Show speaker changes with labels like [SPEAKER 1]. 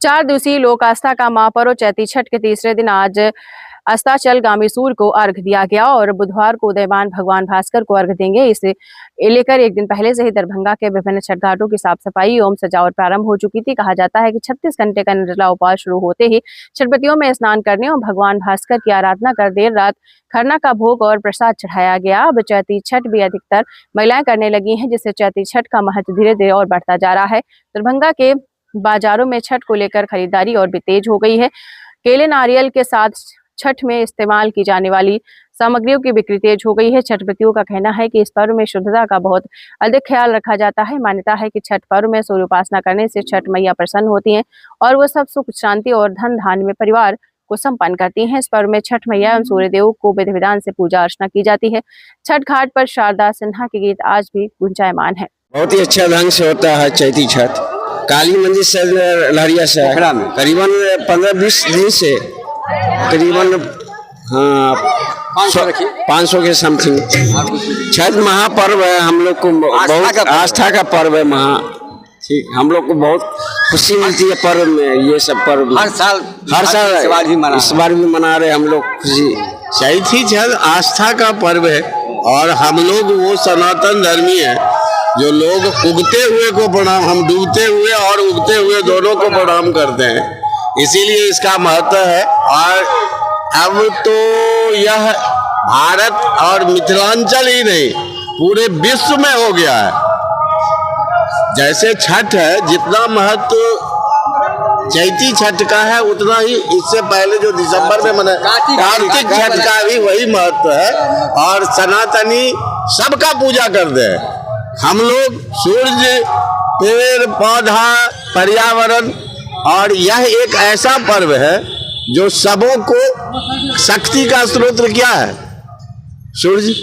[SPEAKER 1] 4 दिवसीय लोक आस्था का महापर्व चैती छठ के तीसरे दिन आज अस्ताचलगामी सूर्य को अर्घ दिया गया और बुधवार को उदयमान भगवान भास्कर को अर्घ देंगे। इसे लेकर एक दिन पहले से ही दरभंगा के विभिन्न छठ घाटों की साफ सफाई एवं सजावट प्रारंभ हो चुकी थी। कहा जाता है कि 36 घंटे का निर्जला उपवास शुरू होते ही छठव्रतियों में स्नान करने और भगवान भास्कर की आराधना कर देर रात खरना का भोग और प्रसाद चढ़ाया गया। अब चैती छठ भी अधिकतर महिलाएं करने लगी हैं, जिससे चैती छठ का महत्व धीरे धीरे और बढ़ता जा रहा है। दरभंगा के बाजारों में छठ को लेकर खरीदारी और भी तेज हो गई है। केले नारियल के साथ छठ में इस्तेमाल की जाने वाली सामग्रियों की बिक्री तेज हो गई है। छठ व्रतियों का कहना है कि इस पर्व में शुद्धता का बहुत अधिक ख्याल रखा जाता है। मान्यता है कि छठ पर्व में सूर्य उपासना करने से छठ मैया प्रसन्न होती हैं और वो सब सुख शांति और धन धान्य में परिवार को संपन्न करती हैं। इस पर्व में छठ मैया एवं सूर्य देव को विधि विधान से पूजा अर्चना की जाती है। छठ घाट पर शारदा सिन्हा के गीत आज भी गुंजायमान है।
[SPEAKER 2] बहुत ही अच्छा ढंग से होता है चैती छठ। काली मंदिर से लहरिया से करीबन 15-20 दिन से करीबन 500 के समथिंग छठ महापर्व है। हम लोग को बहुत आस्था का पर्व है ठीक। हम लोग को बहुत खुशी मिलती है पर्व में। ये सब पर्व हर साल इस बार भी मना रहे हम लोग खुशी।
[SPEAKER 3] चैती छठ आस्था का पर्व है और हम लोग वो सनातन धर्मी है जो लोग उगते हुए को प्रणाम, हम डूबते हुए और उगते हुए दोनों को प्रणाम करते हैं, इसीलिए इसका महत्व है। और अब तो यह भारत और मिथिलांचल ही नहीं पूरे विश्व में हो गया है। जैसे छठ है, जितना महत्व चैती छठ का है उतना ही इससे पहले जो दिसंबर में मना कार्तिक छठ का भी वही महत्व है। और सनातनी सबका पूजा करते हैं हम लोग, सूर्य, पेड़ पौधा, पर्यावरण। और यह एक ऐसा पर्व है जो सबों को शक्ति का स्रोत क्या है? सूर्य।